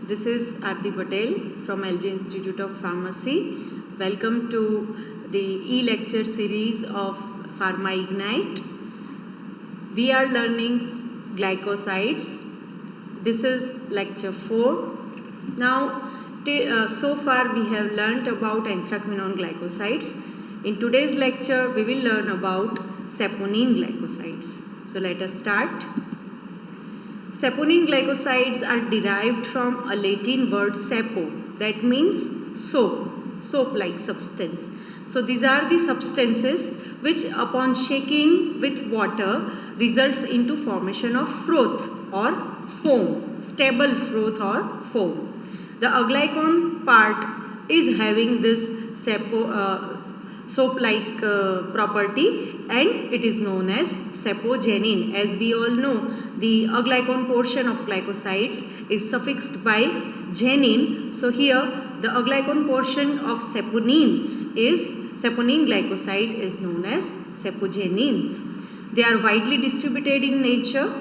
This is Aarti Patel from LJ Institute of Pharmacy. Welcome to the e-lecture series of Pharma Ignite. We are learning glycosides. This is lecture 4. Now, so far we have learnt about anthraquinone glycosides. In today's lecture, we will learn about saponin glycosides. So let us start. Saponin glycosides are derived from a Latin word sapo, that means soap-like substance. So these are the substances which upon shaking with water results into formation of froth or foam, stable froth or foam. The aglycone part is having this soap-like property, and it is known as sapogenin. As we all know, the aglycone portion of glycosides is suffixed by genin. So here the aglycone portion of saponin glycoside is known as sapogenins. They are widely distributed in nature.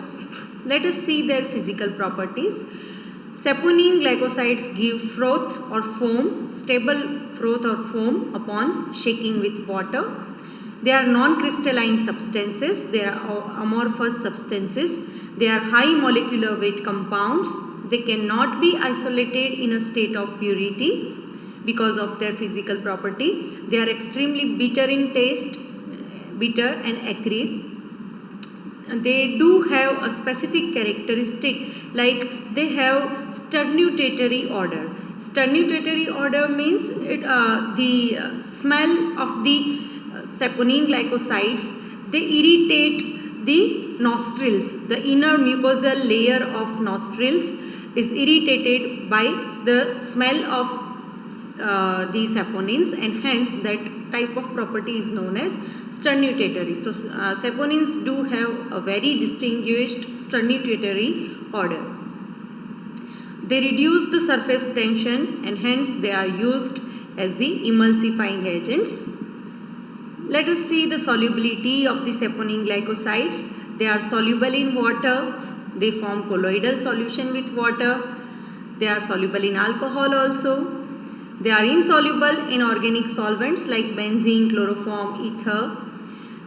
Let us see their physical properties. Saponin glycosides give froth or foam, stable froth or foam upon shaking with water. They are non-crystalline substances. They are amorphous substances. They are high molecular weight compounds. They cannot be isolated in a state of purity because of their physical property. They are extremely bitter in taste, bitter and acrid. They do have a specific characteristic, like they have sternutatory odor. Sternutatory odor means the smell of the saponin glycosides, they irritate the nostrils. The inner mucosal layer of nostrils is irritated by the smell of the saponins, and hence that type of property is known as sternutatory. So saponins do have a very distinguished sternutatory odor. They reduce the surface tension, and hence they are used as the emulsifying agents. Let us see the solubility of the saponin glycosides. They are soluble in water. They form colloidal solution with water. They are soluble in alcohol also. They are insoluble in organic solvents like benzene, chloroform, ether.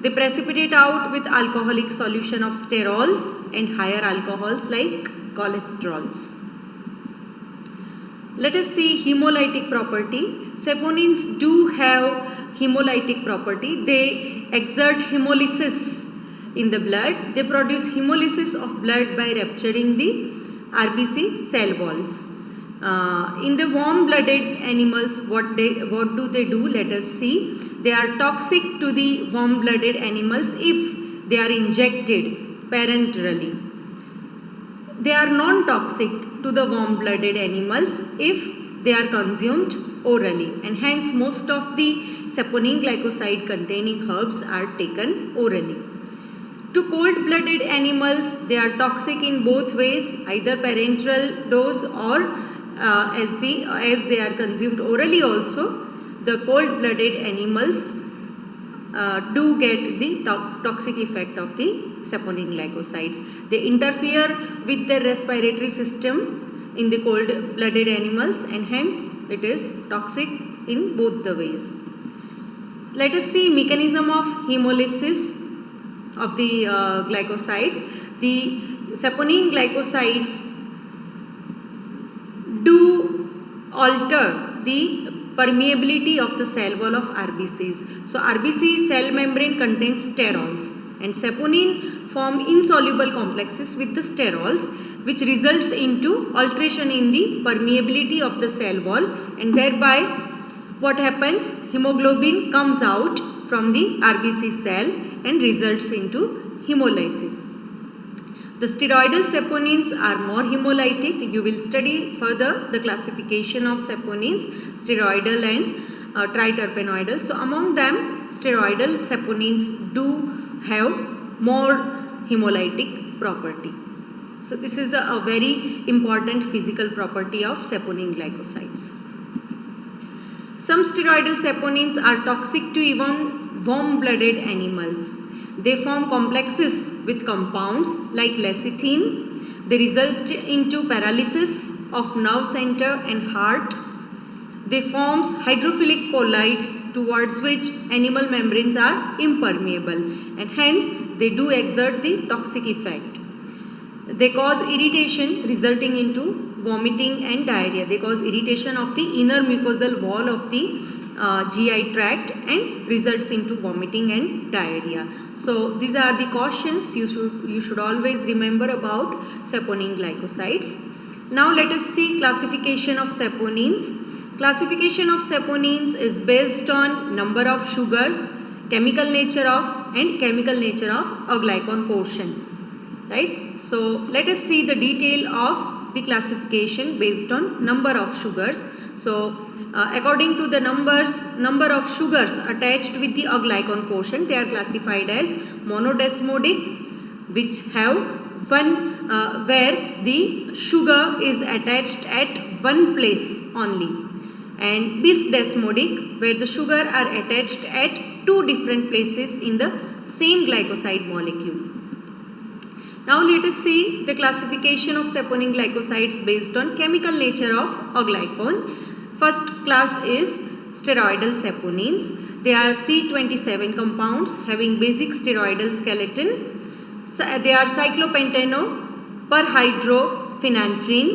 They precipitate out with alcoholic solution of sterols and higher alcohols like cholesterols. Let us see hemolytic property. Saponins do have hemolytic property. They exert hemolysis in the blood. They produce hemolysis of blood by rupturing the RBC cell walls. In the warm-blooded animals, what do they do? Let us see. They are toxic to the warm-blooded animals if they are injected parenterally. They are non-toxic to the warm-blooded animals if they are consumed orally, and hence most of the saponin glycoside containing herbs are taken orally. To cold-blooded animals, they are toxic in both ways, either parenteral dose or as they are consumed orally also. The cold-blooded animals do get the toxic effect of the saponin glycosides. They interfere with the respiratory system in the cold-blooded animals, and hence it is toxic in both the ways. Let us see mechanism of hemolysis of the glycosides. The saponin glycosides do alter the permeability of the cell wall of RBCs. So RBC cell membrane contains sterols, and saponin form insoluble complexes with the sterols, which results into alteration in the permeability of the cell wall, and thereby what happens? Hemoglobin comes out from the RBC cell and results into hemolysis. The steroidal saponins are more hemolytic. You will study further the classification of saponins, steroidal and triterpenoidal. So among them, steroidal saponins do have more hemolytic property. So this is a very important physical property of saponin glycosides. Some steroidal saponins are toxic to even warm-blooded animals. They form complexes with compounds like lecithin. They result into paralysis of nerve center and heart. They form hydrophilic colloids towards which animal membranes are impermeable, and hence they do exert the toxic effect. They cause irritation resulting into vomiting and diarrhea. They cause irritation of the inner mucosal wall of the GI tract and results into vomiting and diarrhea. So these are the cautions you should always remember about saponin glycosides. Now let us see classification of saponins. Classification of saponins is based on number of sugars, chemical nature of aglycone portion. Right? So let us see the detail of the classification based on number of sugars. So according to the number of sugars attached with the aglycone portion, they are classified as monodesmodic, which have one where the sugar is attached at one place only, and bisdesmodic, where the sugar are attached at two different places in the same glycoside molecule. Now let us see the classification of saponin glycosides based on chemical nature of aglycone. First class is steroidal saponins. They are C27 compounds having basic steroidal skeleton. They are cyclopentano perhydrophenanthrin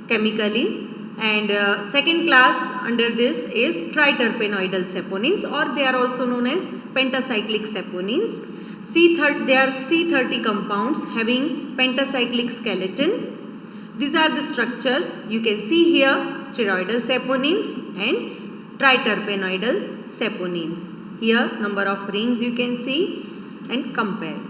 chemically. And second class under this is triterpenoidal saponins, or they are also known as pentacyclic saponins. They are C30 compounds having pentacyclic skeleton. These are the structures you can see here: steroidal saponins and triterpenoidal saponins. Here number of rings you can see and compare.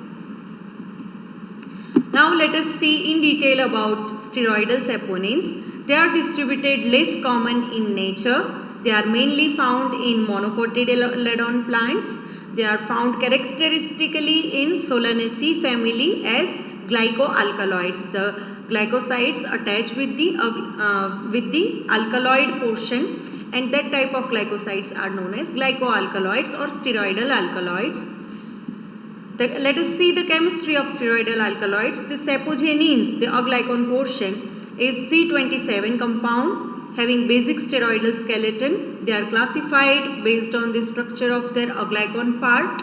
Now let us see in detail about steroidal saponins. They are distributed less common in nature. They are mainly found in monocotyledon plants. They are found characteristically in Solanaceae family as glycoalkaloids. The glycosides attach with the alkaloid portion, and that type of glycosides are known as glycoalkaloids or steroidal alkaloids. Let us see the chemistry of steroidal alkaloids. The sapogenins, the aglycone portion, is C27 compound having basic steroidal skeleton. They are classified based on the structure of their aglycone part.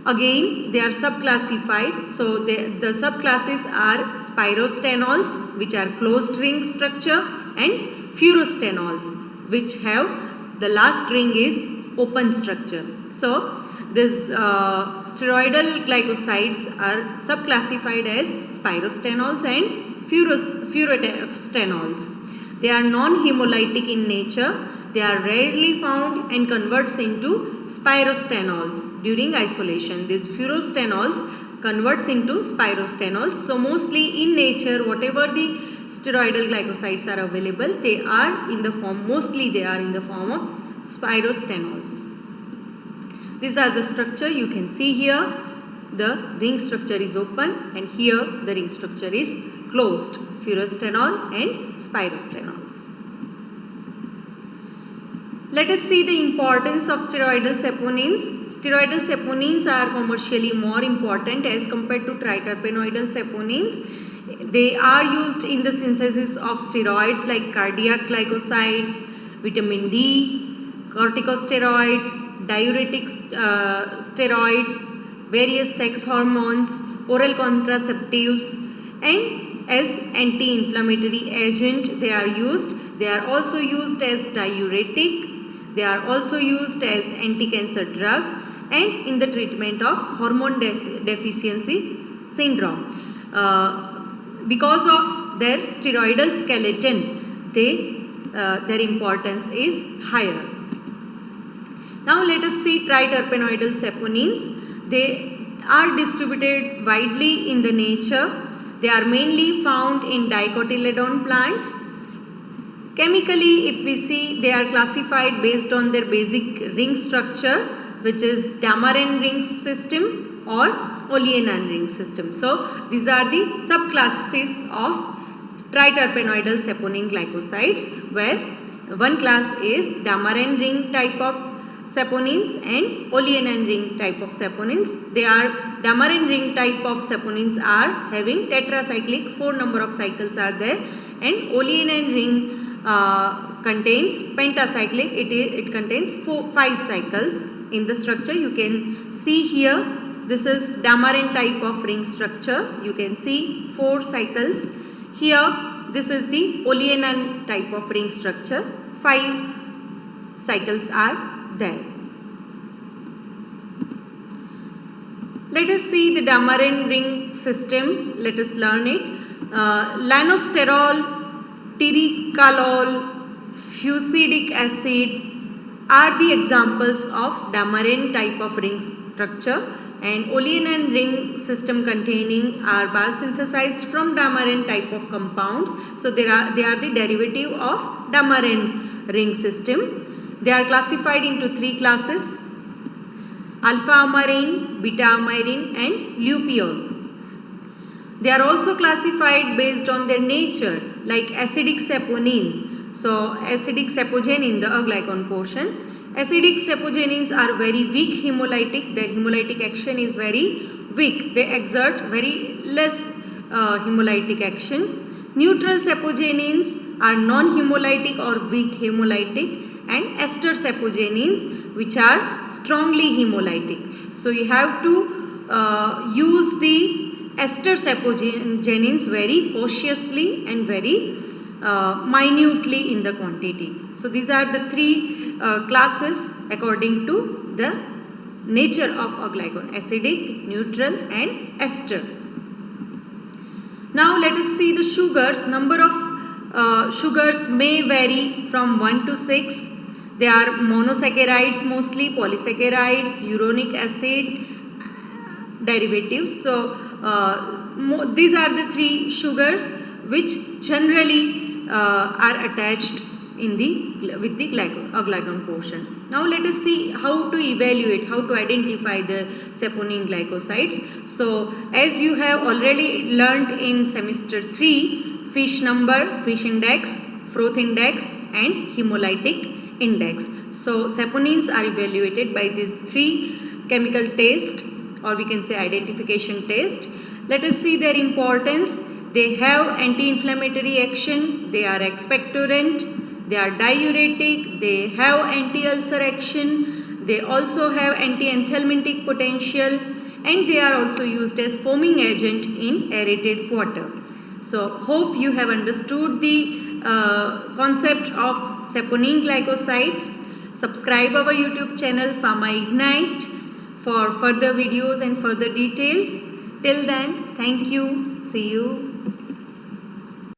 Again, they are subclassified. So the subclasses are spirostenols, which are closed ring structure, and furostenols, which have the last ring is open structure. So these steroidal glycosides are subclassified as spirostenols and furostenols. They are non-hemolytic in nature. They are rarely found and converts into spirostenols during isolation. These furostenols converts into spirostenols. So mostly in nature, whatever the steroidal glycosides are available, they are in the form of spirostenols. These are the structure you can see here. The ring structure is open and here the ring structure is closed. Furostenol and spirostenols. Let us see the importance of steroidal saponins. Steroidal saponins are commercially more important as compared to triterpenoidal saponins. They are used in the synthesis of steroids like cardiac glycosides, vitamin D, corticosteroids, diuretic steroids, various sex hormones, oral contraceptives, and as anti-inflammatory agent they are used. They are also used as diuretic. They are also used as anti-cancer drug and in the treatment of hormone deficiency syndrome. Because of their steroidal skeleton, their importance is higher. Now let us see triterpenoidal saponins. They are distributed widely in the nature. They are mainly found in dicotyledon plants. Chemically, if we see, they are classified based on their basic ring structure, which is Dammaren ring system or Oleanan ring system. So these are the subclasses of triterpenoidal saponin glycosides, where one class is Dammaren ring type of saponins and Oleanan ring type of saponins. They are Dammaren ring type of saponins are having tetracyclic, 4 number of cycles are there, and olein ring contains pentacyclic. It contains 5 cycles in the structure. You can see here, this is Dammaren type of ring structure. You can see 4 cycles. Here this is the olein type of ring structure. 5 cycles are there. Let us see the Dammaren ring system. Let us learn it. Lanosterol, tiricolol, fusidic acid are the examples of Dammaren type of ring structure, and olein ring system containing are biosynthesized from Dammaren type of compounds. So they are the derivative of Dammaren ring system. They are classified into 3 classes: alpha amarin, beta amarin and lupiol. They are also classified based on their nature, like acidic saponin. So acidic sapogenin, the aglycone portion. Acidic sapogenins are very weak hemolytic. Their hemolytic action is very weak. They exert very less hemolytic action. Neutral sapogenins are non-hemolytic or weak hemolytic, and ester sapogenins which are strongly hemolytic. So you have to use the ester sapogenins very cautiously and very minutely in the quantity. So these are the 3 classes according to the nature of aglycone: acidic, neutral and ester. Now let us see the sugars. Number of sugars may vary from 1 to 6. They are monosaccharides mostly, polysaccharides, uronic acid, derivatives. So these are the 3 sugars which generally are attached in with the aglycone portion. Now let us see how to evaluate, how to identify the saponin glycosides. So as you have already learnt in semester 3, fish number, fish index, froth index and hemolytic index. So saponins are evaluated by these 3 chemical tests, or we can say identification test. Let us see their importance. They have anti-inflammatory action, they are expectorant, they are diuretic, they have anti-ulcer action, they also have anti-enthelmintic potential, and they are also used as foaming agent in aerated water. So hope you have understood the concept of saponin glycosides. Subscribe our YouTube channel Pharma Ignite for further videos and further details. Till then, thank you. See you.